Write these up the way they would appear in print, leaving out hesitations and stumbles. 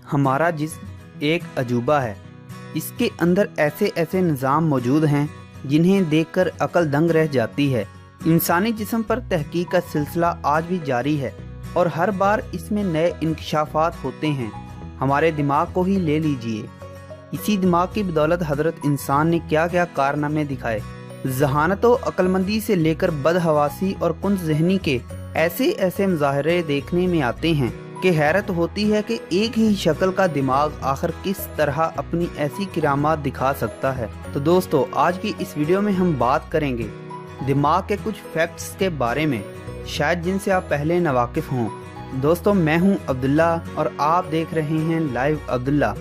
हमारा जिस्म एक अजूबा है। इसके अंदर ऐसे ऐसे निज़ाम मौजूद हैं जिन्हें देखकर अक्ल दंग रह जाती है। इंसानी जिस्म पर तहकीक का सिलसिला आज भी जारी है और हर बार इसमें नए इंकशाफात होते हैं। हमारे दिमाग को ही ले लीजिए, इसी दिमाग की बदौलत हज़रत इंसान ने क्या क्या कारनामे दिखाए। जहानत व अक्लमंदी से लेकर बदहवासी और कुंद ज़हनी के ऐसे ऐसे मुजाहरे देखने में आते हैं कि हैरत होती है कि एक ही शक्ल का दिमाग आखिर किस तरह अपनी ऐसी किरामात दिखा सकता है। तो दोस्तों, आज की इस वीडियो में हम बात करेंगे दिमाग के कुछ फैक्ट्स के बारे में, शायद जिनसे आप पहले नावाकिफ हों। दोस्तों, मैं हूं अब्दुल्ला और आप देख रहे हैं लाइव अब्दुल्ला।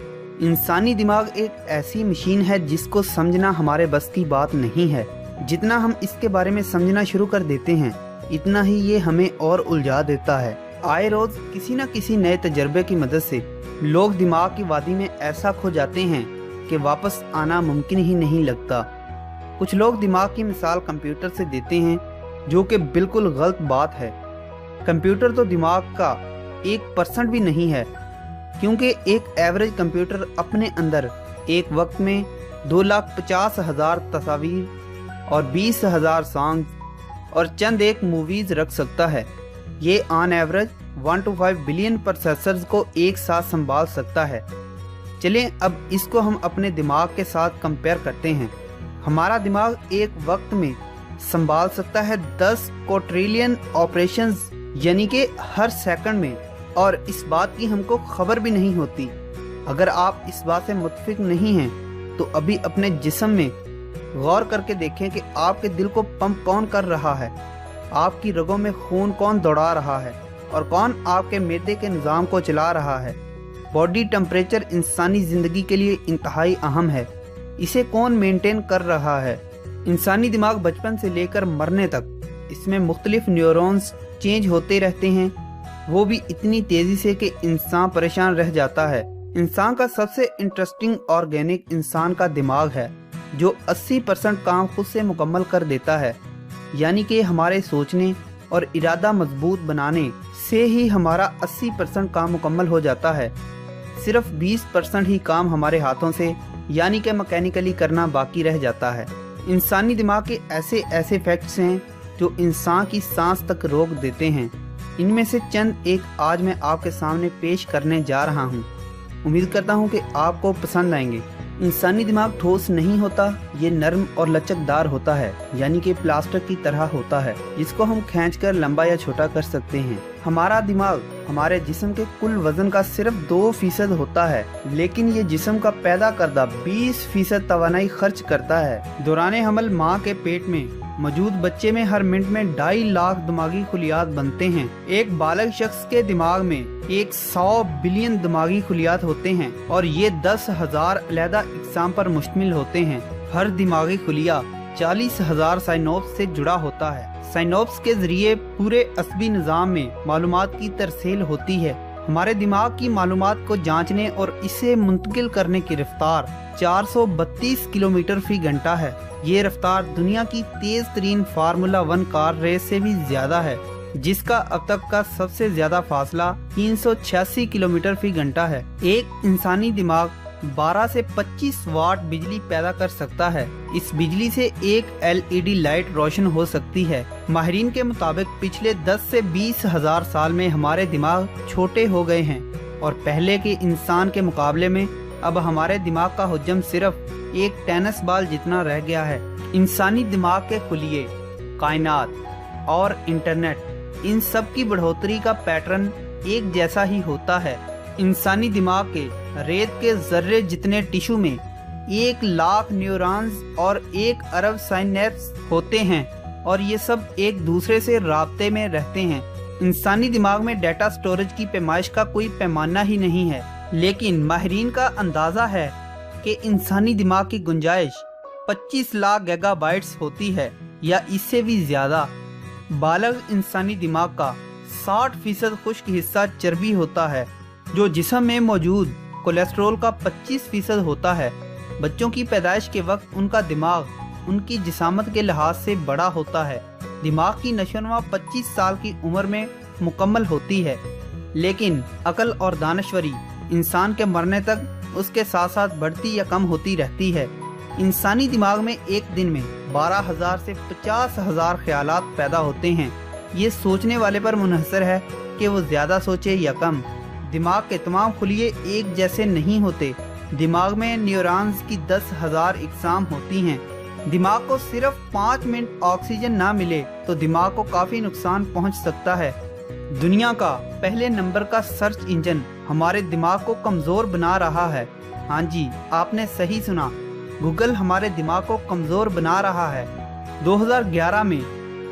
इंसानी दिमाग एक ऐसी मशीन है जिसको समझना हमारे बस की बात नहीं है। जितना हम इसके बारे में समझना शुरू कर देते हैं, इतना ही ये हमें और उलझा देता है। आए रोज किसी न किसी नए तजर्बे की मदद से लोग दिमाग की वादी में ऐसा खो जाते हैं कि वापस आना मुमकिन ही नहीं लगता। कुछ लोग दिमाग की मिसाल कंप्यूटर से देते हैं, जो कि बिल्कुल गलत बात है। कंप्यूटर तो दिमाग का 1% भी नहीं है, क्योंकि एक एवरेज कंप्यूटर अपने अंदर एक वक्त में 2,50,000 तस्वीर और 20,000 सॉन्ग्स और चंद एक मूवीज रख सकता है। ये on average 1 to 5 billion processors को एक साथ संभाल सकता है। चलें अब इसको हम अपने दिमाग के साथ कंपेयर करते हैं। हमारा दिमाग एक वक्त में संभाल सकता है 10 क्वाड्रिलियन ऑपरेशंस, यानी कि हर सेकंड में, और इस बात की हमको खबर भी नहीं होती। अगर आप इस बात से मुत्फिक नहीं हैं तो अभी अपने जिस्म में गौर करके देखें कि आपके दिल को पंप कौन कर रहा है, आपकी रगों में खून कौन दौड़ा रहा है और कौन आपके मैदे के निज़ाम को चला रहा है। बॉडी टेम्परेचर इंसानी ज़िंदगी के लिए इंतहाई अहम है। इसे कौन मेंटेन कर रहा है। इंसानी दिमाग बचपन से लेकर मरने तक इसमें मुख्तलिफ न्यूरॉन्स चेंज होते रहते हैं, वो भी इतनी तेज़ी से कि इंसान परेशान रह जाता है। इंसान का सबसे इंटरेस्टिंग ऑर्गेनिक इंसान का दिमाग है, जो 80% काम खुद से मुकम्मल कर देता है। यानी कि हमारे सोचने और इरादा मजबूत बनाने से ही हमारा 80% काम मुकम्मल हो जाता है। सिर्फ 20% ही काम हमारे हाथों से यानी कि मैकेनिकली करना बाकी रह जाता है। इंसानी दिमाग के ऐसे ऐसे फैक्ट्स हैं जो इंसान की सांस तक रोक देते हैं। इनमें से चंद एक आज मैं आपके सामने पेश करने जा रहा हूँ। उम्मीद करता हूँ कि आपको पसंद आएंगे। इंसानी दिमाग ठोस नहीं होता, ये नर्म और लचकदार होता है, यानी कि प्लास्टर की तरह होता है, जिसको हम खींचकर लंबा या छोटा कर सकते हैं। हमारा दिमाग हमारे जिस्म के कुल वजन का सिर्फ 2% होता है, लेकिन ये जिस्म का पैदा करदा 20% तवानाई खर्च करता है। दौराने हमल माँ के पेट में मौजूद बच्चे में हर मिनट में 2.5 लाख दिमागी खुलियात बनते हैं। एक बालग शख्स के दिमाग में 100 बिलियन दिमागी खुलियात होते हैं और ये 10,000 अलहदा इक़साम पर मुश्तमिल होते हैं। हर दिमागी खुलिया 40,000 साइनोप्स से जुड़ा होता है। साइनोप्स के जरिए पूरे असबी निज़ाम में मालूमात की तरसील होती है। हमारे दिमाग की मालूमात को जांचने और इसे मुंतकिल करने की रफ्तार 432 किलोमीटर फी घंटा है। ये रफ्तार दुनिया की तेज तरीन फार्मूला 1 कार रेस से भी ज्यादा है, जिसका अब तक का सबसे ज्यादा फासला 386 किलोमीटर फी घंटा है। एक इंसानी दिमाग 12 से 25 वाट बिजली पैदा कर सकता है। इस बिजली से एक LED लाइट रोशन हो सकती है। माहिरीन के मुताबिक पिछले 10 से 20,000 साल में हमारे दिमाग छोटे हो गए हैं और पहले के इंसान के मुकाबले में अब हमारे दिमाग का हुज्जम सिर्फ एक टेनिस बॉल जितना रह गया है। इंसानी दिमाग के खुलिये, कायनात और इंटरनेट, इन सब की बढ़ोतरी का पैटर्न एक जैसा ही होता है। इंसानी दिमाग के रेत के जर्रे जितने टिश्यू में 1 लाख न्यूरॉन्स और 1 अरब साइनेप्स होते हैं और ये सब एक दूसरे से राब्ते में रहते हैं। इंसानी दिमाग में डाटा स्टोरेज की पैमाइश का कोई पैमाना ही नहीं है, लेकिन माहिरीन का अंदाजा है कि इंसानी दिमाग की गुंजाइश 25 लाख गीगाबाइट्स होती है या इससे भी ज्यादा। बालग इंसानी दिमाग का 60% खुश्क हिस्सा चर्बी होता है, जो जिस्म में मौजूद कोलेस्ट्रॉल का 25% होता है। बच्चों की पैदाइश के वक्त उनका दिमाग उनकी जिसामत के लिहाज से बड़ा होता है। दिमाग की नशोनुमा 25 साल की उम्र में मुकम्मल होती है, लेकिन अकल और दानश्वरी इंसान के मरने तक उसके साथ साथ बढ़ती या कम होती रहती है। इंसानी दिमाग में एक दिन में 12,000 से 50,000 ख्यालात पैदा होते हैं। ये सोचने वाले पर मुनहसर है कि वो ज़्यादा सोचे या कम। दिमाग के तमाम खुलिये एक जैसे नहीं होते। दिमाग में न्यूरॉन्स की 10,000 इकसाम होती हैं। दिमाग को सिर्फ 5 मिनट ऑक्सीजन ना मिले तो दिमाग को काफ़ी नुकसान पहुंच सकता है। दुनिया का पहले नंबर का सर्च इंजन हमारे दिमाग को कमज़ोर बना रहा है। हाँ जी, आपने सही सुना, गूगल हमारे दिमाग को कमज़ोर बना रहा है। 2011 में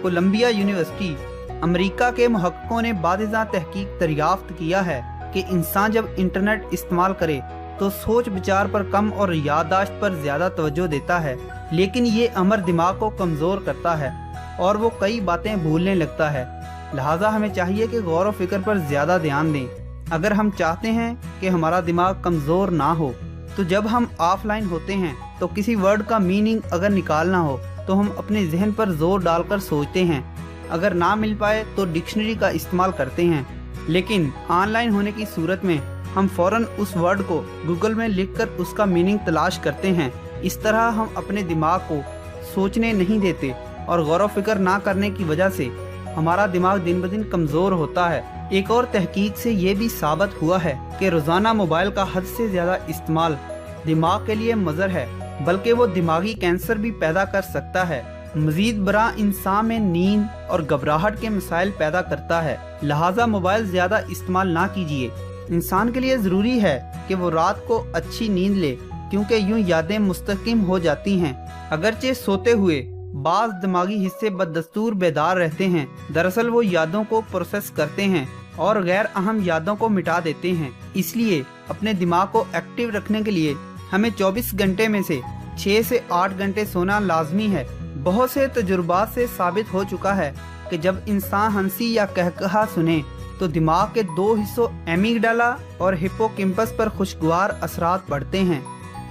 कोलंबिया यूनिवर्सिटी अमेरिका के मुहक्किकों ने बादिज़ा तहकीक दरियाफ्त किया है कि इंसान जब इंटरनेट इस्तेमाल करे तो सोच विचार पर कम और याददाश्त पर ज़्यादा तवज्जो देता है, लेकिन ये अमर दिमाग को कमज़ोर करता है और वो कई बातें भूलने लगता है। लिहाजा हमें चाहिए कि गौर व फिक्र पर ज़्यादा ध्यान दें। अगर हम चाहते हैं कि हमारा दिमाग कमज़ोर ना हो तो जब हम ऑफलाइन होते हैं तो किसी वर्ड का मीनिंग अगर निकालना हो तो हम अपने जहन पर जोर डालकर सोचते हैं। अगर ना मिल पाए तो डिक्शनरी का इस्तेमाल करते हैं, लेकिन ऑनलाइन होने की सूरत में हम फ़ौरन उस वर्ड को गूगल में लिखकर उसका मीनिंग तलाश करते हैं। इस तरह हम अपने दिमाग को सोचने नहीं देते और गौर व फिक्र ना करने की वजह से हमारा दिमाग दिन ब दिन कमज़ोर होता है। एक और तहकीक से ये भी साबित हुआ है कि रोज़ाना मोबाइल का हद से ज़्यादा इस्तेमाल दिमाग के लिए मज़र है, बल्कि वो दिमागी कैंसर भी पैदा कर सकता है। मज़ीद बरा इंसान में नींद और घबराहट के मसाइल पैदा करता है। लिहाजा मोबाइल ज़्यादा इस्तेमाल ना कीजिए। इंसान के लिए ज़रूरी है कि वो रात को अच्छी नींद ले, क्योंकि यूँ यादें मुस्तहकम हो जाती हैं। अगरचे सोते हुए बाज़ दिमागी हिस्से बदस्तूर बेदार रहते हैं। दरअसल वो यादों को प्रोसेस करते हैं और गैर अहम यादों को मिटा देते हैं। इसलिए अपने दिमाग को एक्टिव रखने के लिए हमें 24 घंटे में से 6 से 8 घंटे सोना लाजमी है। बहुत से तजुर्बात से साबित हो चुका है कि जब इंसान हंसी या कहकहा सुने तो दिमाग के 2 हिस्सों एमिगडाला और हिप्पोकैम्पस पर खुशगवार असरात पड़ते हैं।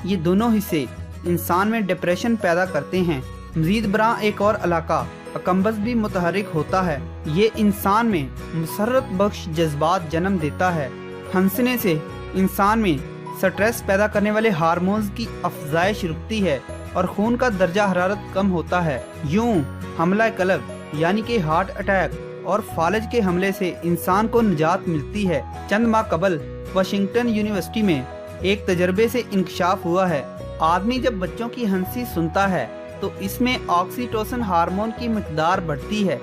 ये दोनों हिस्से इंसान में डिप्रेशन पैदा करते हैं। मज़ीद बरा एक और इलाका अकम्बस भी मुतहरिक होता है। ये इंसान में मुसर्रत बख्श जज्बात जन्म देता है। हंसने से इंसान में स्ट्रेस पैदा करने वाले हार्मोन्स की अफजाइश रुकती है और खून का दर्जा हरारत कम होता है। यूं हमला कल्ब यानी कि हार्ट अटैक और फालज के हमले से इंसान को निजात मिलती है। चंद माह कबल वाशिंगटन यूनिवर्सिटी में एक तजर्बे से इंकशाफ हुआ है। आदमी जब बच्चों की हंसी सुनता है तो इसमें ऑक्सीटोसिन हार्मोन की मिकदार बढ़ती है।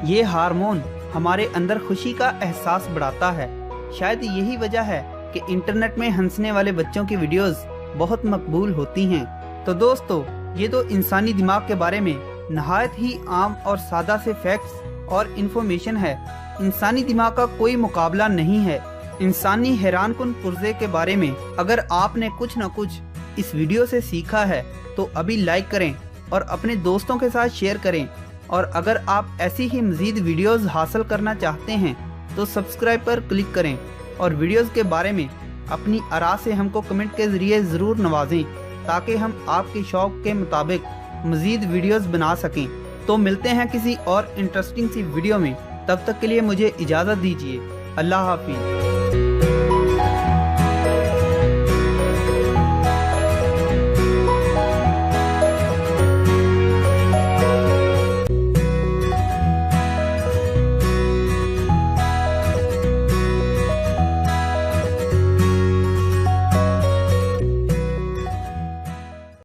ये हार्मोन हमारे अंदर खुशी का एहसास बढ़ाता है। शायद यही वजह है कि इंटरनेट में हंसने वाले बच्चों की वीडियोस बहुत मकबूल होती हैं। तो दोस्तों, ये तो इंसानी दिमाग के बारे में नहायत ही आम और सादा से फैक्ट्स और इन्फॉर्मेशन है। इंसानी दिमाग का कोई मुकाबला नहीं है। इंसानी हैरानकुन पुर्जे के बारे में अगर आपने कुछ न कुछ इस वीडियो से सीखा है तो अभी लाइक करें और अपने दोस्तों के साथ शेयर करें। और अगर आप ऐसी ही मज़ीद वीडियोस हासिल करना चाहते हैं तो सब्सक्राइब पर क्लिक करें और वीडियोस के बारे में अपनी आरा से हमको कमेंट के ज़रिए ज़रूर नवाजें, ताकि हम आपके शौक़ के मुताबिक मज़ीद वीडियोस बना सकें। तो मिलते हैं किसी और इंटरेस्टिंग सी वीडियो में। तब तक के लिए मुझे इजाज़त दीजिए। अल्लाह हाफिज़।